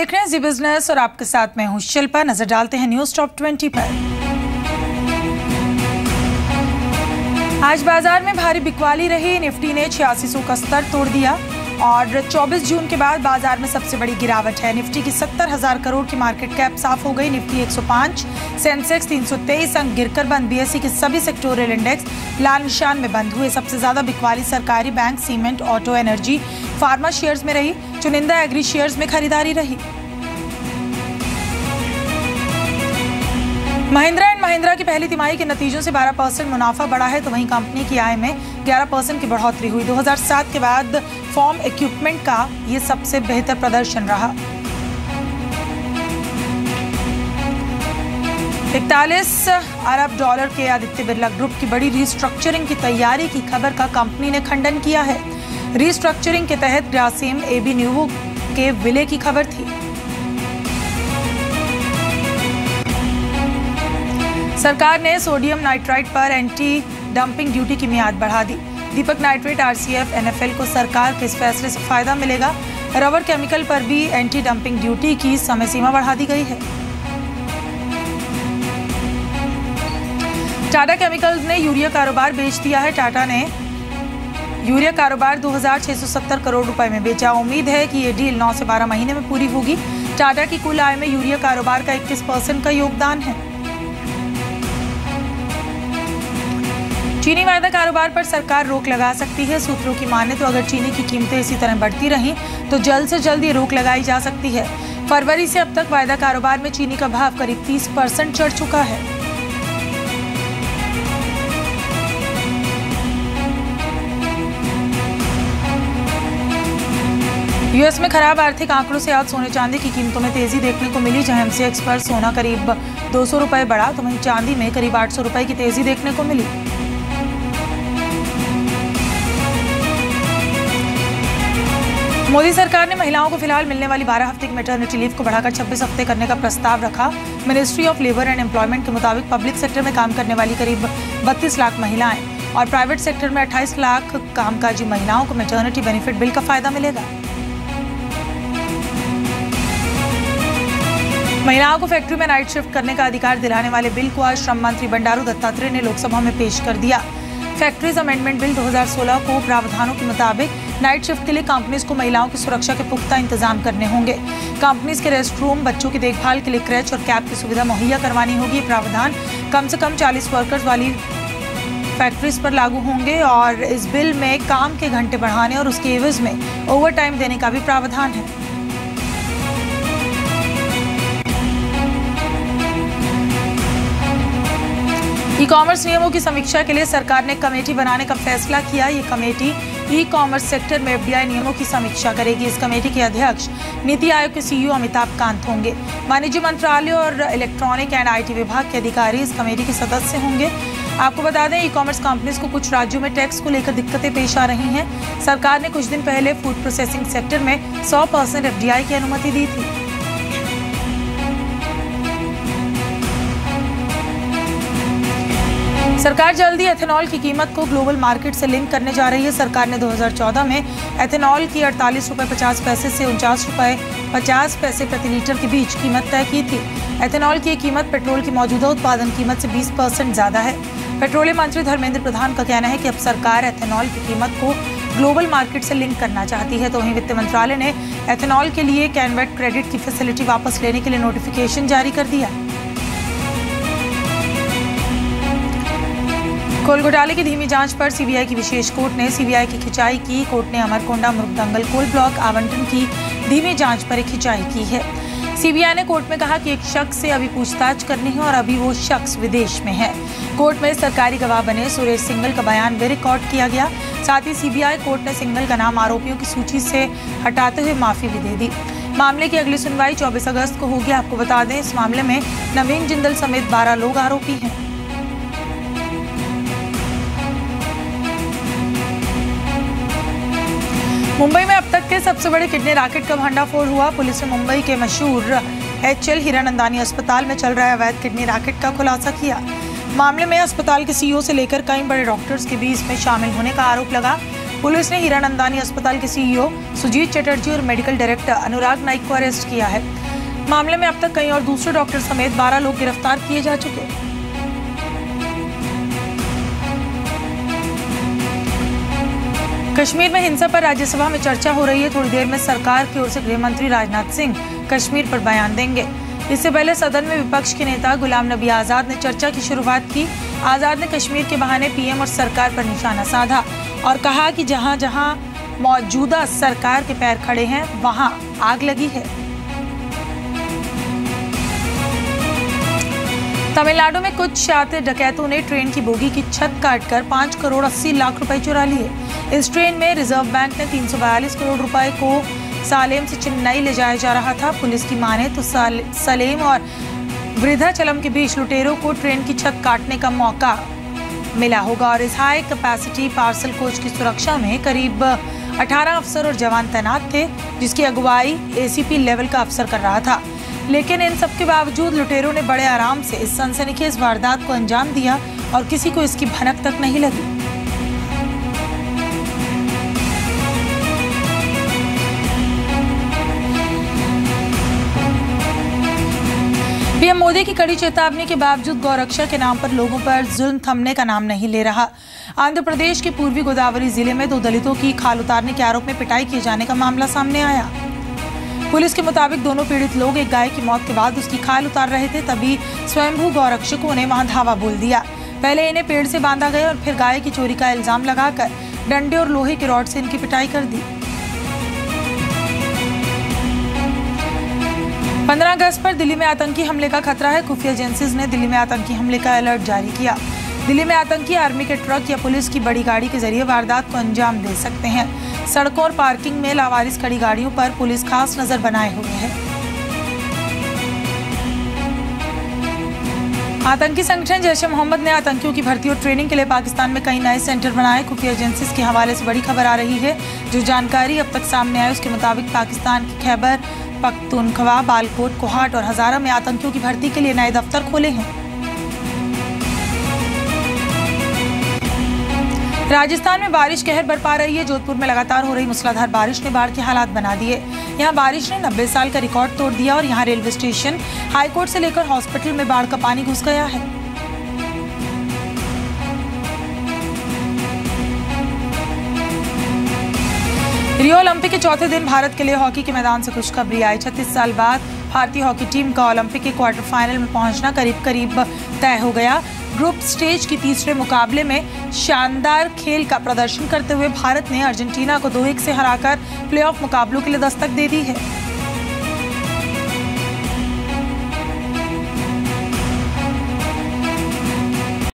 देख रहे हैं जी बिजनेस और आपके साथ मैं हूं शिल्पा। नजर डालते हैं न्यूज टॉप 20 पर। आज बाजार में भारी बिकवाली रही। निफ्टी ने 8600 का स्तर तोड़ दिया और 24 जून के बाद बाजार में सबसे बड़ी गिरावट है। निफ्टी की 70,000 करोड़ की मार्केट कैप साफ हो गई। निफ्टी 105, सेंसेक्स 323 अंक गिरकर बंद। बीएसई के सभी सेक्टोरियल इंडेक्स लाल निशान में बंद हुए। सबसे ज्यादा बिकवाली सरकारी bank, cement, auto, energy, pharma shares में रही। चुनिंदा एग्री शेयर्स में खरीदारी रही। महिंद्रा एंड महिंद्रा की पहली तिमाही के नतीजों से 12% मुनाफा बढ़ा है, तो वहीं कंपनी की आय में 11% की बढ़ोतरी हुई। 2007 के बाद फॉर्म इक्विपमेंट का ये सबसे बेहतर प्रदर्शन रहा। 41 अरब डॉलर के आदित्य बिरला ग्रुप की बड़ी रीस्ट्रक्चरिंग की तैयारी की खबर का कंपनी ने खंडन किया है। रीस्ट्रक्चरिंग के तहत ग्रासिम एबी न्यूवो के विलय की खबर थी। सरकार ने सोडियम नाइट्राइट पर एंटी डंपिंग ड्यूटी की मियाद बढ़ा दी। दीपक नाइट्रेट, आरसीएफ, एनएफएल को सरकार के इस फैसले से फायदा मिलेगा। रबर केमिकल पर भी एंटी डंपिंग ड्यूटी की समय सीमा बढ़ा दी गई है। टाटा केमिकल्स ने यूरिया कारोबार बेच दिया है। टाटा ने यूरिया कारोबार 2670 करोड़ रुपए में बेचा। उम्मीद है कि ये डील 9 से 12 महीने में पूरी होगी। टाटा की कुल आय में यूरिया कारोबार का 21% का योगदान है। चीनी वायदा कारोबार पर सरकार रोक लगा सकती है। सूत्रों की माने तो अगर चीनी की कीमतें इसी तरह बढ़ती रहीं तो जल्द से जल्द ये रोक लगाई जा सकती है। फरवरी से अब तक वायदा कारोबार में चीनी का भाव करीब 30% चढ़ चुका है। यूएस में खराब आर्थिक आंकड़ों से आज सोने चांदी की कीमतों में तेजी देखने को मिली। जहां एमसीएक्स पर सोना करीब 200 रुपए बढ़ा, तो वहीं चांदी में करीब 800 रुपए की तेजी देखने को मिली। मोदी सरकार ने महिलाओं को फिलहाल मिलने वाली 12 हफ्ते की मैटरनिटी लीव को बढ़ाकर 26 हफ्ते करने का प्रस्ताव रखा। Ministry of labour and employment के मुताबिक पब्लिक सेक्टर में काम करने वाली करीब 32 लाख महिलाएं और प्राइवेट सेक्टर में 28 लाख कामकाजी महिलाओं को मैटरनिटी बेनिफिट बिल का फायदा मिलेगा। महिलाओं को फैक्ट्री में नाइट शिफ्ट करने का अधिकार दिलाने वाले बिल को आज श्रम मंत्री बंडारू दत्तात्रेय ने लोकसभा में पेश कर दिया। फैक्ट्रीज अमेंडमेंट बिल 2016 को प्रावधानों के मुताबिक नाइट शिफ्ट के लिए कंपनीज को महिलाओं की सुरक्षा के पुख्ता इंतजाम करने होंगे। कंपनीज के रेस्ट रूम, बच्चों की देखभाल के लिए क्रैच और कैब की सुविधा मुहैया करवानी होगी। प्रावधान कम से कम 40 वर्कर्स वाली फैक्ट्रीज पर लागू होंगे और इस बिल में काम के घंटे बढ़ाने और उसके एवज में ओवर टाइम देने का भी प्रावधान है। ई कॉमर्स नियमों की समीक्षा के लिए सरकार ने कमेटी बनाने का फैसला किया। ये कमेटी ई कॉमर्स सेक्टर में एफडीआई नियमों की समीक्षा करेगी। इस कमेटी के अध्यक्ष नीति आयोग के सीईओ अमिताभ कांत होंगे। वाणिज्य मंत्रालय और इलेक्ट्रॉनिक एंड आईटी विभाग के अधिकारी इस कमेटी के सदस्य होंगे। आपको बता दें, ई कॉमर्स कंपनीज को कुछ राज्यों में टैक्स को लेकर दिक्कतें पेश आ रही हैं। सरकार ने कुछ दिन पहले फूड प्रोसेसिंग सेक्टर में 100% एफडीआई की अनुमति दी थी। सरकार जल्दी एथेनॉल की कीमत को ग्लोबल मार्केट से लिंक करने जा रही है। सरकार ने 2014 में एथेनॉल की 48 रुपये 50 पैसे से 49 रुपये 50 पैसे प्रति लीटर के बीच कीमत तय की थी। एथेनॉल की कीमत पेट्रोल की मौजूदा उत्पादन कीमत से 20% ज्यादा है। पेट्रोलियम मंत्री धर्मेंद्र प्रधान का कहना है कि अब सरकार एथेनॉल की कीमत को ग्लोबल मार्केट से लिंक करना चाहती है। तो वहीं वित्त मंत्रालय ने एथेनॉल के लिए कैनवेट क्रेडिट की फैसिलिटी वापस लेने के लिए नोटिफिकेशन जारी कर दिया। कोल घोटाले की धीमी जांच पर सीबीआई की विशेष कोर्ट ने सीबीआई की खिंचाई की। कोर्ट ने अमरकोंडा मृगदंगल कोल ब्लॉक आवंटन की धीमी जांच पर एक खिंचाई की है। सीबीआई ने कोर्ट में कहा कि एक शख्स से अभी पूछताछ करनी है और अभी वो शख्स विदेश में है। कोर्ट में सरकारी गवाह बने सुरेश सिंघल का बयान भी रिकॉर्ड किया गया। साथ ही सीबीआई कोर्ट ने सिंघल का नाम आरोपियों की सूची से हटाते हुए माफी भी दे दी। मामले की अगली सुनवाई 24 अगस्त को होगी। आपको बता दें, इस मामले में नवीन जिंदल समेत 12 लोग आरोपी हैं। मुंबई में अब तक के सबसे बड़े किडनी रैकेट का भंडाफोड़ हुआ। पुलिस ने मुंबई के मशहूर एचएल हीरानंदानी अस्पताल में चल रहे अवैध किडनी रैकेट का खुलासा किया। मामले में अस्पताल के सीईओ से लेकर कई बड़े डॉक्टर्स के भी इसमें शामिल होने का आरोप लगा। पुलिस ने हीरानंदानी अस्पताल के सीईओ सुजीत चटर्जी और मेडिकल डायरेक्टर अनुराग नाइक को अरेस्ट किया है। मामले में अब तक कई और दूसरे डॉक्टर समेत 12 लोग गिरफ्तार किए जा चुके हैं। कश्मीर में हिंसा पर राज्यसभा में चर्चा हो रही है। थोड़ी देर में सरकार की ओर से गृह मंत्री राजनाथ सिंह कश्मीर पर बयान देंगे। इससे पहले सदन में विपक्ष के नेता गुलाम नबी आजाद ने चर्चा की शुरुआत की। आजाद ने कश्मीर के बहाने पीएम और सरकार पर निशाना साधा और कहा कि जहां जहां मौजूदा सरकार के पैर खड़े हैं वहां आग लगी है। तमिलनाडु में कुछ शातिर डकैतों ने ट्रेन की बोगी की छत काटकर 5 करोड़ 80 लाख रुपए चुरा लिए। इस ट्रेन में रिजर्व बैंक ने 342 करोड़ रुपए को सालेम से चेन्नई ले जाया जा रहा था। पुलिस की माने तो सलेम और वृद्धाचलम के बीच लुटेरों को ट्रेन की छत काटने का मौका मिला होगा और इस हाई कैपेसिटी पार्सल कोच की सुरक्षा में करीब 18 अफसर और जवान तैनात थे, जिसकी अगुवाई एसीपी लेवल का अफसर कर रहा था। लेकिन इन सब के बावजूद लुटेरों ने बड़े आराम से इस सनसनीखेज वारदात को अंजाम दिया और किसी को इसकी भनक तक नहीं लगी। पीएम मोदी की कड़ी चेतावनी के बावजूद गौरक्षा के नाम पर लोगों पर जुल्म थमने का नाम नहीं ले रहा। आंध्र प्रदेश के पूर्वी गोदावरी जिले में 2 दलितों की खाल उतारने के आरोप में पिटाई किए जाने का मामला सामने आया। पुलिस के मुताबिक दोनों पीड़ित लोग एक गाय की मौत के बाद उसकी खाल उतार रहे थे, तभी स्वयंभू गौरक्षकों ने वहां धावा बोल दिया। पहले इन्हें पेड़ से बांधा गया और फिर गाय की चोरी का इल्जाम लगाकर डंडे और लोहे के रॉड से इनकी पिटाई कर दी। 15 अगस्त पर दिल्ली में आतंकी हमले का खतरा है। खुफिया एजेंसीज ने दिल्ली में आतंकी हमले का अलर्ट जारी किया। दिल्ली में आतंकी आर्मी के ट्रक या पुलिस की बड़ी गाड़ी के जरिए वारदात को अंजाम दे सकते हैं। सड़कों और पार्किंग में लावारिस खड़ी गाड़ियों पर पुलिस खास नजर बनाए हुए है। आतंकी संगठन जैश ए मोहम्मद ने आतंकियों की भर्ती और ट्रेनिंग के लिए पाकिस्तान में कई नए सेंटर बनाए। खुफिया एजेंसीज के हवाले से बड़ी खबर आ रही है। जो जानकारी अब तक सामने आई उसके मुताबिक पाकिस्तान की खैबर पख्तूनख्वा, बालकोट, कोहाट और हजारा में आतंकियों की भर्ती के लिए नए दफ्तर खोले हैं। राजस्थान में बारिश कहर बरपा रही है। जोधपुर में लगातार हो रही मूसलाधार बारिश ने बाढ़ के हालात बना दिए। यहां बारिश ने 90 साल का रिकॉर्ड तोड़ दिया और यहां रेलवे स्टेशन, हाईकोर्ट से लेकर हॉस्पिटल में बाढ़ का पानी घुस गया है। रियो ओलंपिक के चौथे दिन भारत के लिए हॉकी के मैदान से खुशखबरी आई। 36 साल बाद भारतीय हॉकी टीम का ओलंपिक के क्वार्टर फाइनल में पहुंचना करीब करीब तय हो गया। ग्रुप स्टेज की तीसरे मुकाबले में शानदार खेल का प्रदर्शन करते हुए भारत ने अर्जेंटीना को 2-1 से हराकर प्लेऑफ मुकाबलों के लिए दस्तक दे दी है।